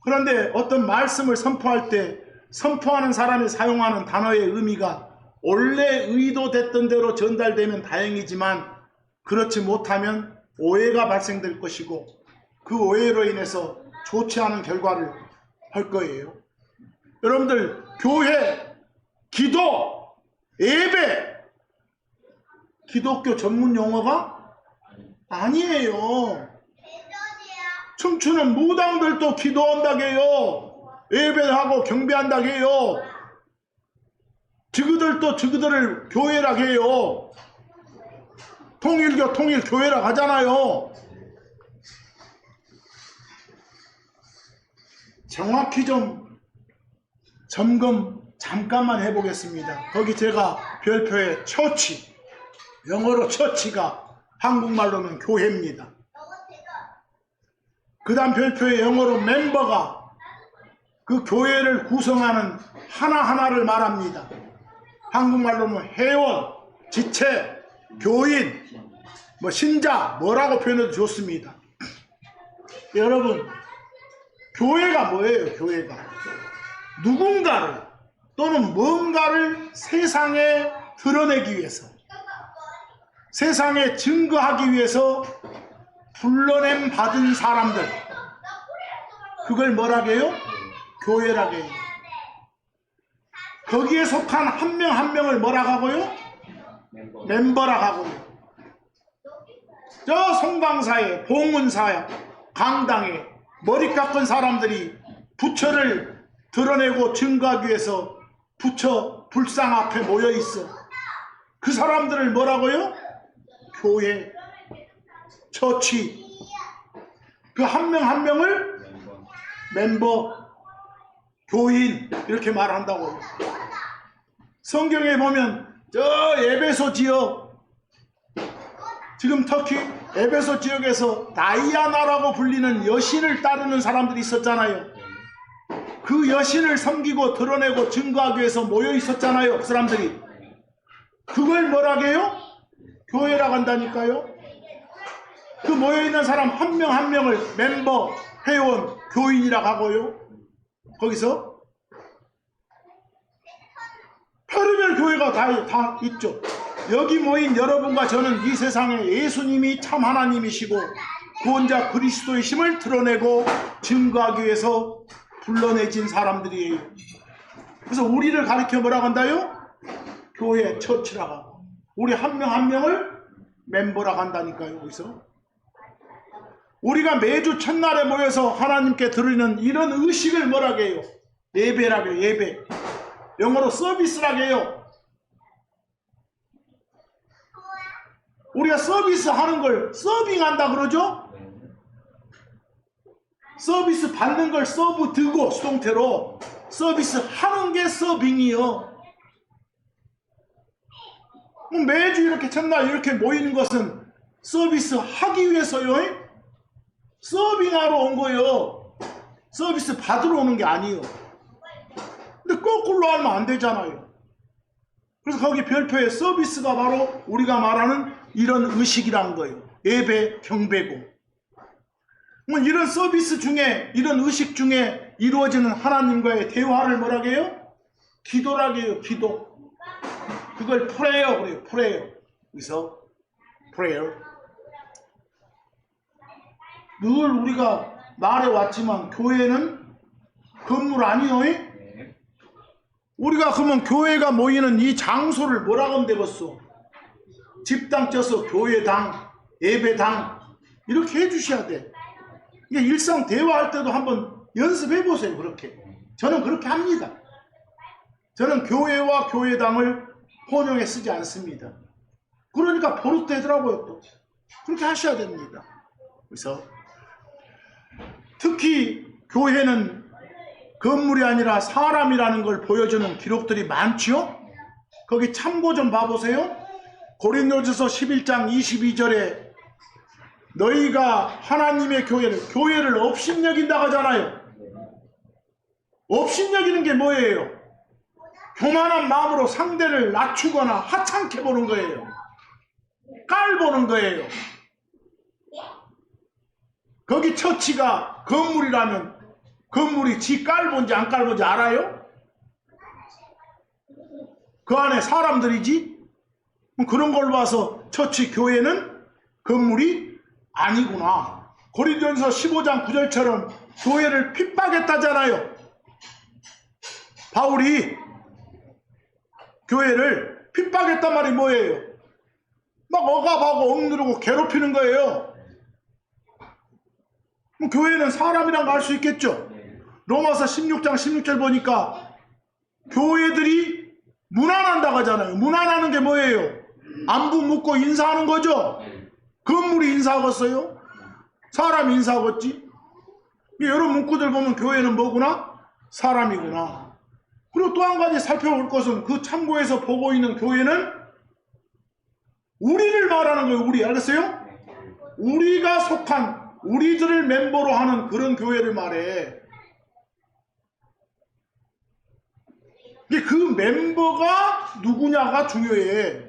그런데 어떤 말씀을 선포할 때 선포하는 사람이 사용하는 단어의 의미가 원래 의도됐던 대로 전달되면 다행이지만 그렇지 못하면 오해가 발생될 것이고 그 오해로 인해서 좋지 않은 결과를 할 거예요. 여러분들 교회, 기도, 예배 기독교 전문 용어가 아니에요. 춤추는 무당들도 기도한다게요. 예배하고 경배한다게요. 저그들도 저그들을 교회라 해요. 통일교 통일교회라 하잖아요. 정확히 좀 점검 잠깐만 해보겠습니다. 거기 제가 별표에 처치, 영어로 처치가 한국말로는 교회입니다. 그 다음 별표의 영어로 멤버가 그 교회를 구성하는 하나하나를 말합니다. 한국말로는 회원, 지체, 교인, 신자 뭐라고 표현해도 좋습니다. 여러분, 교회가 뭐예요? 교회가 누군가를 또는 뭔가를 세상에 드러내기 위해서, 세상에 증거하기 위해서 불러냄 받은 사람들, 그걸 뭐라고 해요? 교회라고 해요. 거기에 속한 한 명 한 명을 뭐라고 하고요? 멤버라고 하고요. 저 송강사에, 봉은사에, 강당에 머리 깎은 사람들이 부처를 드러내고 증거하기 위해서 부처 불상 앞에 모여 있어. 그 사람들을 뭐라고요? 교회, 처치. 그 한 명 한 명을 멤버, 교인 이렇게 말한다고요. 성경에 보면 저 에베소 지역, 지금 터키 에베소 지역에서 다이아나라고 불리는 여신을 따르는 사람들이 있었잖아요. 그 여신을 섬기고 드러내고 증거하기 위해서 모여 있었잖아요. 그 사람들이. 그걸 뭐라고 해요? 교회라고 한다니까요. 그 모여있는 사람 한 명 한 명을 멤버, 회원, 교인이라고 하고요. 거기서 별의별 교회가 다 있죠. 여기 모인 여러분과 저는 이 세상에 예수님이 참 하나님이시고 구원자 그리스도이심을 드러내고 증거하기 위해서 불러내진 사람들이에요. 그래서 우리를 가리켜 뭐라고 한다요? 교회, 처치라고 하고, 우리 한 명 한 명을 멤버라고 한다니까요. 여기서 우리가 매주 첫날에 모여서 하나님께 드리는 이런 의식을 뭐라고 해요? 예배라고 해요. 예배. 영어로 서비스라고 해요. 우리가 서비스 하는 걸 서빙한다 그러죠? 서비스 받는 걸 서브 드고 수동태로 서비스 하는 게 서빙이요. 매주 이렇게 첫날 이렇게 모이는 것은 서비스 하기 위해서요. 서빙하러 온 거예요. 서비스 받으러 오는 게 아니에요. 근데 거꾸로 하면 안 되잖아요. 그래서 거기 별표에 서비스가 바로 우리가 말하는 이런 의식이란 거예요. 예배, 경배고. 이런 서비스 중에, 이런 의식 중에 이루어지는 하나님과의 대화를 뭐라고 해요? 기도라고 해요. 기도. 그걸 프레이어 그래요. 프레이어. 그래서 프레이어. 늘 우리가 말해왔지만 교회는 건물 아니에요? 우리가 그러면 교회가 모이는 이 장소를 뭐라고 하면 되겠어? 집당 쪄서 교회당, 예배당 이렇게 해주셔야 돼. 이게 일상 대화할 때도 한번 연습해 보세요. 그렇게. 저는 그렇게 합니다. 저는 교회와 교회당을 혼용해 쓰지 않습니다. 그러니까 버릇되더라고요. 또 그렇게 하셔야 됩니다. 그래서 특히 교회는 건물이 아니라 사람이라는 걸 보여주는 기록들이 많지요. 거기 참고 좀 봐보세요. 고린도전서 11장 22절에 너희가 하나님의 교회를 업신여긴다고 하잖아요. 업신여기는 게 뭐예요? 교만한 마음으로 상대를 낮추거나 하찮게 보는 거예요. 깔보는 거예요. 거기 처치가 건물이라면 건물이 지 깔본지 안 깔본지 알아요? 그 안에 사람들이지? 그런 걸 봐서 처치 교회는 건물이 아니구나. 고린도전서 15장 9절처럼 교회를 핍박했다잖아요. 바울이 교회를 핍박했단 말이 뭐예요? 막 억압하고 억누르고 괴롭히는 거예요. 교회는 사람이란 거 알 수 있겠죠? 로마서 16장 16절 보니까 교회들이 문안한다고 하잖아요. 문안하는 게 뭐예요? 안부 묻고 인사하는 거죠? 건물이 인사하겠어요? 사람이 인사하겠지? 여러 문구들 보면 교회는 뭐구나? 사람이구나. 그리고 또 한 가지 살펴볼 것은 그 참고에서 보고 있는 교회는 우리를 말하는 거예요. 우리. 알겠어요? 우리가 속한 우리들을 멤버로 하는 그런 교회를 말해. 그 멤버가 누구냐가 중요해.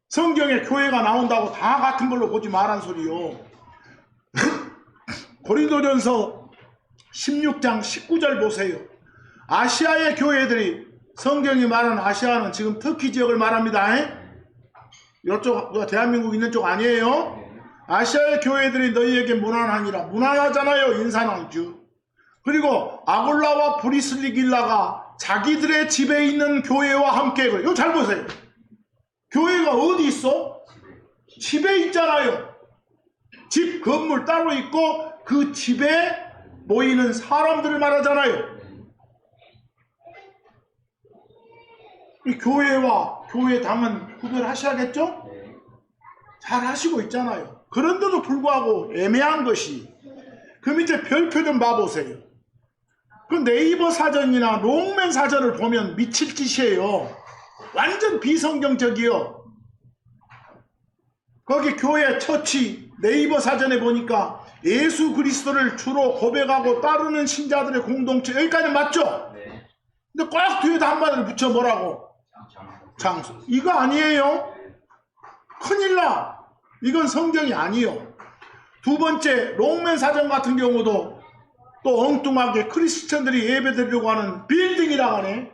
성경에 교회가 나온다고 다 같은 걸로 보지 말란 소리요. 고린도전서 16장 19절 보세요. 아시아의 교회들이, 성경이 말하는 아시아는 지금 터키 지역을 말합니다. 이쪽 대한민국 있는 쪽 아니에요. 아시아의 교회들이 너희에게 무난하니라. 무난하잖아요. 인사낭주. 그리고 아굴라와 브리슬리길라가 자기들의 집에 있는 교회와 함께, 이거 잘 보세요. 교회가 어디 있어? 집에 있잖아요. 집 건물 따로 있고 그 집에 모이는 사람들을 말하잖아요. 이 교회와 교회당은 구별하셔야겠죠? 잘 하시고 있잖아요. 그런데도 불구하고 애매한 것이, 그 밑에 별표 좀 봐보세요. 그 네이버 사전이나 롱맨 사전을 보면 미칠 짓이에요. 완전 비성경적이요. 거기 교회 처치 네이버 사전에 보니까 예수 그리스도를 주로 고백하고 따르는 신자들의 공동체, 여기까지 맞죠? 근데 꼭 뒤에다 한마디를 붙여 뭐라고? 장수. 이거 아니에요. 큰일 나. 이건 성경이 아니요. 두 번째, 롱맨 사전 같은 경우도 또 엉뚱하게 크리스천들이 예배드리려고 하는 빌딩이라 하네.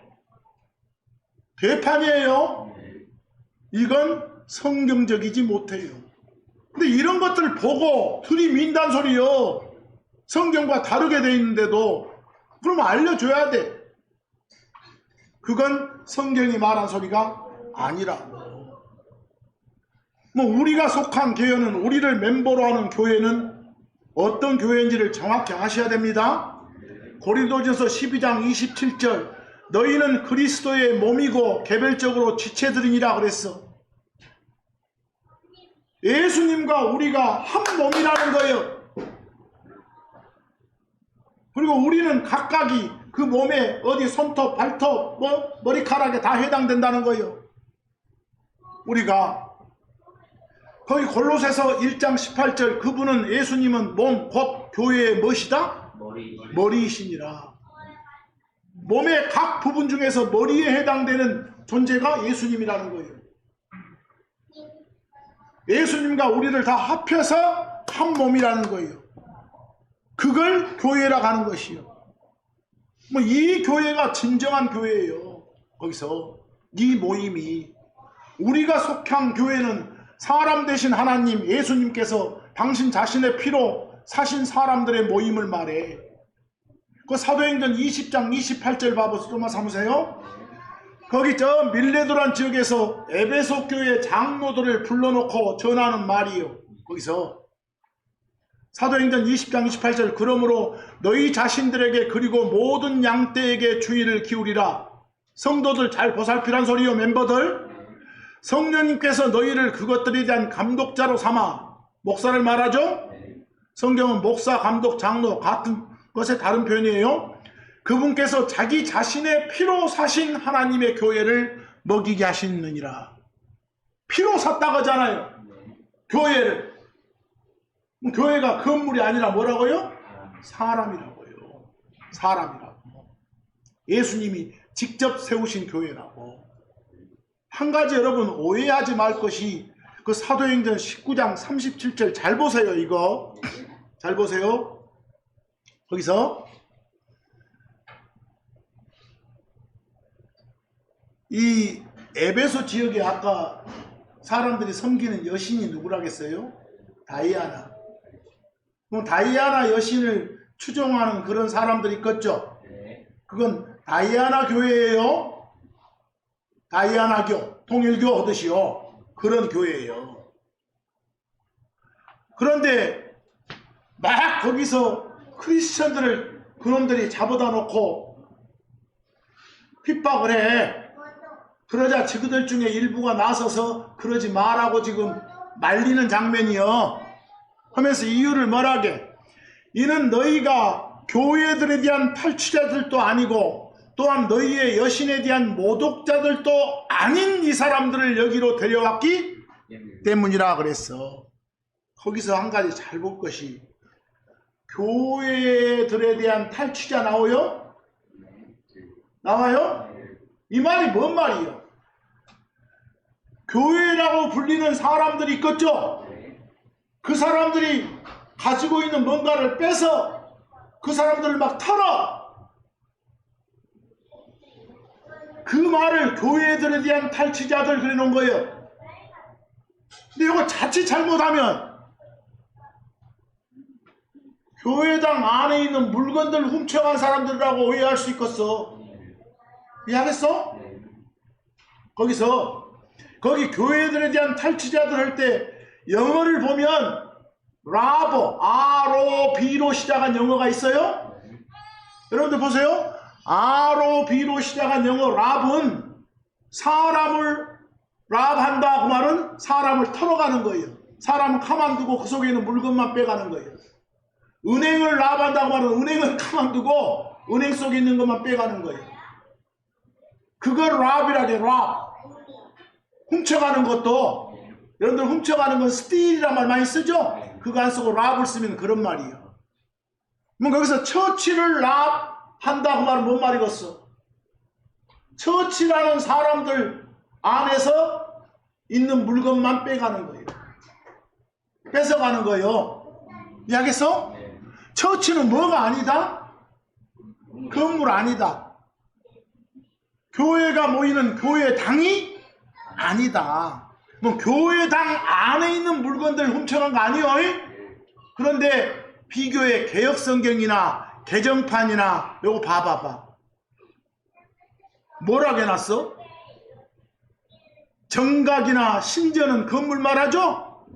개판이에요. 이건 성경적이지 못해요. 근데 이런 것들을 보고 들이민단 소리요. 성경과 다르게 돼 있는데도 그럼 알려줘야 돼. 그건 성경이 말한 소리가 아니라고. 뭐 우리가 속한 교회는, 우리를 멤버로 하는 교회는 어떤 교회인지를 정확히 아셔야 됩니다. 고린도전서 12장 27절, 너희는 그리스도의 몸이고 개별적으로 지체들이니라 그랬어. 예수님과 우리가 한 몸이라는 거예요. 그리고 우리는 각각이 그 몸에 어디 손톱, 발톱, 머리카락에 다 해당된다는 거예요. 우리가 거기 골로새서 1장 18절, 그분은, 예수님은 몸 곧 교회의 무엇이다? 머리이시니라. 몸의 각 부분 중에서 머리에 해당되는 존재가 예수님이라는 거예요. 예수님과 우리를 다 합해서 한 몸이라는 거예요. 그걸 교회라고 하는 것이요. 뭐 이 교회가 진정한 교회예요. 거기서 이 모임이, 우리가 속한 교회는 사람 되신 하나님 예수님께서 당신 자신의 피로 사신 사람들의 모임을 말해. 그 사도행전 20장 28절 봐보세요. 좀만 삼으세요. 거기 저 밀레도란 지역에서 에베소 교회 장로들을 불러놓고 전하는 말이요. 거기서 사도행전 20장 28절, 그러므로 너희 자신들에게 그리고 모든 양떼에게 주의를 기울이라. 성도들 잘 보살피란 소리요. 멤버들, 성령님께서 너희를 그것들에 대한 감독자로 삼아, 목사를 말하죠. 성경은 목사, 감독, 장로 같은 것의 다른 표현이에요. 그분께서 자기 자신의 피로 사신 하나님의 교회를 먹이게 하시느니라. 피로 샀다고 하잖아요. 교회를. 교회가 건물이 아니라 뭐라고요? 사람이라고요. 사람이라고. 예수님이 직접 세우신 교회라고. 한 가지 여러분 오해하지 말 것이, 그 사도행전 19장 37절 잘 보세요. 이거 잘 보세요. 거기서 이 에베소 지역에 아까 사람들이 섬기는 여신이 누구라겠어요? 다이아나. 그럼 다이아나 여신을 추종하는 그런 사람들이 있겠죠? 그건 다이아나 교회예요. 다이아나교, 통일교 하듯이요. 그런 교회예요. 그런데 막 거기서 크리스천들을 그놈들이 잡아다 놓고 핍박을 해. 그러자 그들 중에 일부가 나서서 그러지 말라고 지금 말리는 장면이요. 하면서 이유를 뭐라게? 이는 너희가 교회들에 대한 탈취자들도 아니고 또한 너희의 여신에 대한 모독자들도 아닌 이 사람들을 여기로 데려왔기 때문이라 그랬어. 거기서 한 가지 잘 볼 것이 교회들에 대한 탈취자 나와요? 나와요? 이 말이 뭔 말이에요? 교회라고 불리는 사람들이 있겠죠? 그 사람들이 가지고 있는 뭔가를 빼서 그 사람들을 막 털어. 그 말을 교회들에 대한 탈취자들 그래 놓은 거예요. 근데 이거 자칫 잘못하면 교회당 안에 있는 물건들 훔쳐간 사람들이라고 오해할 수 있겠어. 이해하겠어? 거기 교회들에 대한 탈취자들 할 때 영어를 보면 라버, R-O-B로 시작한 영어가 있어요? 여러분들 보세요. R-O-B로 시작한 영어 랍은 사람을 랍한다 그 말은 사람을 털어가는 거예요. 사람을 가만두고 그 속에 있는 물건만 빼가는 거예요. 은행을 랍한다고 말은 은행을 가만두고 은행 속에 있는 것만 빼가는 거예요. 그걸 랍이라게 랍. 훔쳐가는 것도 여러분들 훔쳐가는 건 스틸이란 말 많이 쓰죠? 그거 안 쓰고 랍을 쓰면 그런 말이에요. 그럼 거기서 처치를 랍한다고 말은 뭔 말이겠어? 처치라는 사람들 안에서 있는 물건만 빼가는 거예요. 뺏어가는 거예요. 이해하겠어? 처치는 뭐가 아니다? 건물 아니다. 교회가 모이는 교회당이 아니다. 뭐 교회당 안에 있는 물건들 훔쳐간 거 아니에요? 그런데 비교의 개혁성경이나 개정판이나 요거 봐봐봐. 뭐라고 해놨어? 정각이나 신전은 건물 말하죠?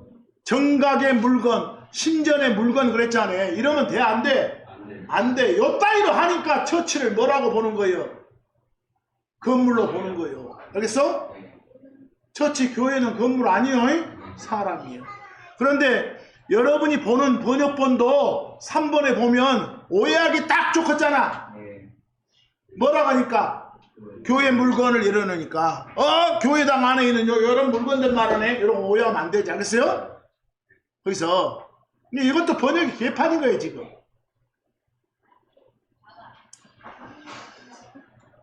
정각의 물건, 신전의 물건 그랬잖아요. 이러면 돼? 안 돼? 안 돼. 요 따위로 하니까 처치를 뭐라고 보는 거예요? 건물로 보는 거예요. 알겠어? 처치 교회는 건물 아니에요? 사람이에요. 그런데 여러분이 보는 번역본도 3번에 보면 오해하기 딱 좋겠잖아. 뭐라고 하니까? 교회 물건을 이러니까 교회당 안에 있는 이런 물건들 말하네. 이런 거 오해하면 안 되지 않겠어요? 거기서 근데 이것도 번역이 개판인 거예요 지금.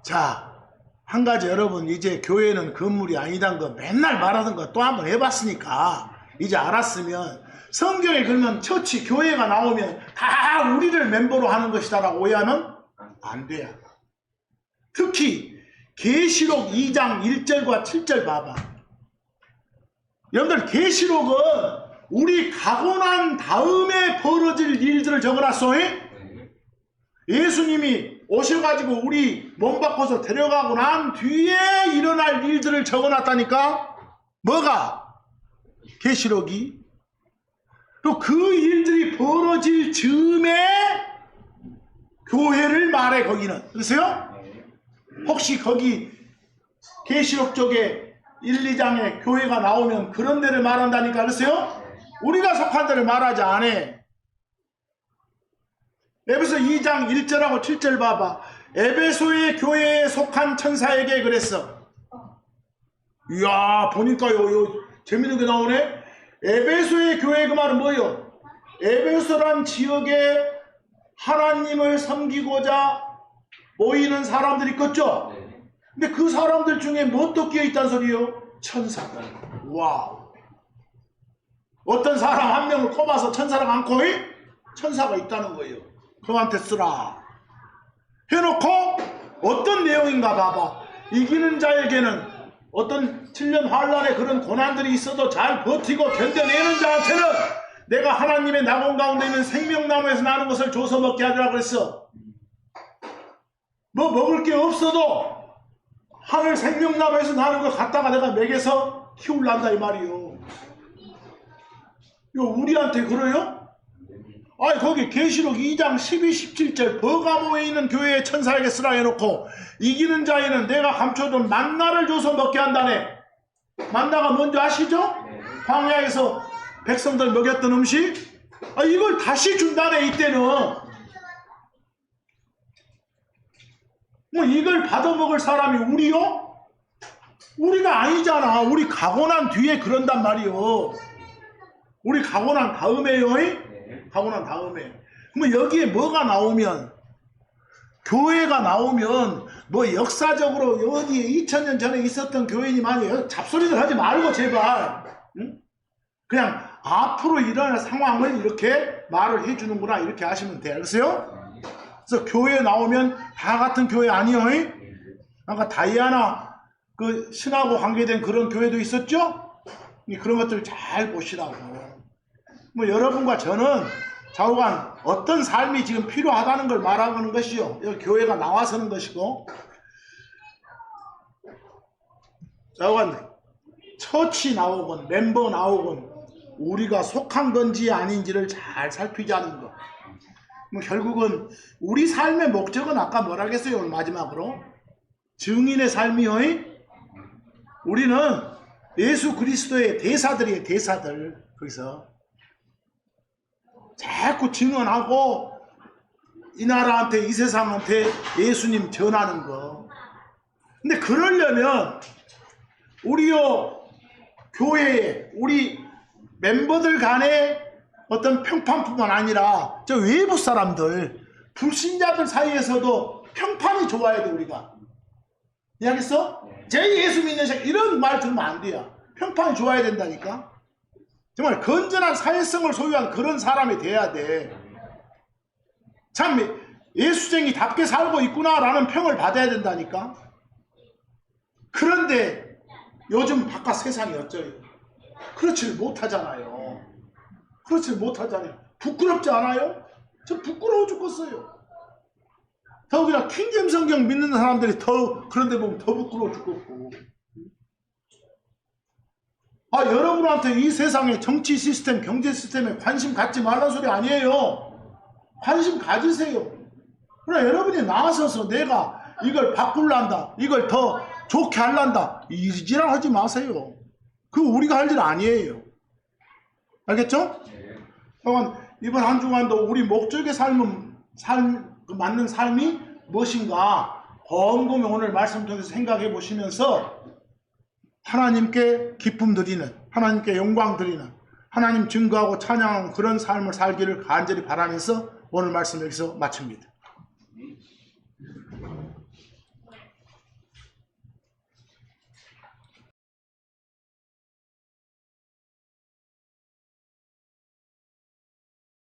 자, 한 가지 여러분 이제 교회는 건물이 아니다는 거 맨날 말하던 거 또 한번 해봤으니까 이제 알았으면 성경에 그러면 처치 교회가 나오면 다 우리를 멤버로 하는 것이다 라고 오해하면 안 돼요. 특히 계시록 2장 1절과 7절 봐봐. 여러분들 계시록은 우리 가고 난 다음에 벌어질 일들을 적어놨어. 예수님이 오셔가지고 우리 몸 바꿔서 데려가고 난 뒤에 일어날 일들을 적어놨다니까. 뭐가? 계시록이. 또 그 일들이 벌어질 즈음에 교회를 말해 거기는. 그러세요? 혹시 거기 계시록 쪽에 1, 2장에 교회가 나오면 그런 데를 말한다니까. 그러세요? 우리가 속한 데를 말하지 않아. 에베소 2장 1절하고 7절 봐봐. 에베소의 교회에 속한 천사에게 그랬어. 이야 보니까요 재밌는 게 나오네. 에베소의 교회 그 말은 뭐예요? 에베소란 지역에 하나님을 섬기고자 모이는 사람들이 있겠죠? 근데 그 사람들 중에 뭣도 끼어있다는 소리요? 천사들. 와. 어떤 사람 한 명을 꼽아서 천사라고 않고 천사가 있다는 거예요. 그한테 쓰라 해놓고 어떤 내용인가 봐봐. 이기는 자에게는 어떤 7년 환란의 그런 고난들이 있어도 잘 버티고 견뎌내는 자한테는 내가 하나님의 낙원 가운데 있는 생명나무에서 나는 것을 줘서 먹게 하리라 그랬어. 뭐 먹을 게 없어도 하늘 생명나무에서 나는 걸 갖다가 내가 먹여서 키울란다 이 말이요. 이거 우리한테 그래요? 아니 거기 계시록 2장 12, 17절 버가모에 있는 교회의 천사에게 쓰라 해놓고 이기는 자에는 내가 감춰둔 만나를 줘서 먹게 한다네. 만나가 뭔지 아시죠? 광야에서 백성들 먹였던 음식. 이걸 다시 준다네 이때는. 뭐 이걸 받아먹을 사람이 우리요? 우리가 아니잖아. 우리 가고 난 뒤에 그런단 말이요. 우리 가고 난 다음에요. 가고 난 다음에. 그러면 여기에 뭐가 나오면, 교회가 나오면 뭐 역사적으로 어디에 2000년 전에 있었던 교회니 많이 잡소리들 하지 말고 제발, 응? 그냥 앞으로 일어날 상황을 이렇게 말을 해주는구나 이렇게 하시면 돼요. 알겠어요? 그래서 교회에 나오면 다 같은 교회 아니에요. 아까 다이아나 그 신하고 관계된 그런 교회도 있었죠? 그런 것들 잘 보시라고. 뭐 여러분과 저는 좌우간 어떤 삶이 지금 필요하다는 걸 말하는 것이요. 여기 교회가 나와서는 것이고, 좌우간 처치 나오건 멤버 나오건 우리가 속한 건지 아닌지를 잘 살피자는 거. 뭐 결국은 우리 삶의 목적은 아까 뭐라 했어요? 오늘 마지막으로 증인의 삶이요. 우리는 예수 그리스도의 대사들이에요. 대사들. 거기서 자꾸 증언하고 이 나라한테 이 세상한테 예수님 전하는 거. 근데 그러려면 우리요 교회에 우리 멤버들 간에 어떤 평판뿐만 아니라 저 외부 사람들 불신자들 사이에서도 평판이 좋아야 돼. 우리가 이해하겠어? 제 예수 믿는 새 이런 말 들으면 안 돼요. 평판이 좋아야 된다니까. 정말 건전한 사회성을 소유한 그런 사람이 돼야 돼. 참 예수쟁이답게 살고 있구나라는 평을 받아야 된다니까. 그런데 요즘 바깥 세상이 어쩌요? 그렇지를 못하잖아요. 그렇지를 못하잖아요. 부끄럽지 않아요? 저 부끄러워 죽겠어요. 더욱이나 킹잼 성경 믿는 사람들이 더 그런데 보면 더 부끄러워 죽겠고. 아, 여러분한테 이 세상의 정치 시스템, 경제 시스템에 관심 갖지 말라는 소리 아니에요. 관심 가지세요. 그러나 여러분이 나서서 내가 이걸 바꿀란다, 이걸 더 좋게 할란다, 이 지랄 하지 마세요. 그거 우리가 할 일 아니에요. 알겠죠? 이번 한 주간도 우리 목적의 맞는 삶이 무엇인가 곰곰이 오늘 말씀 통해서 생각해 보시면서 하나님께 기쁨 드리는, 하나님께 영광 드리는, 하나님 증거하고 찬양하는 그런 삶을 살기를 간절히 바라면서 오늘 말씀 여기서 마칩니다.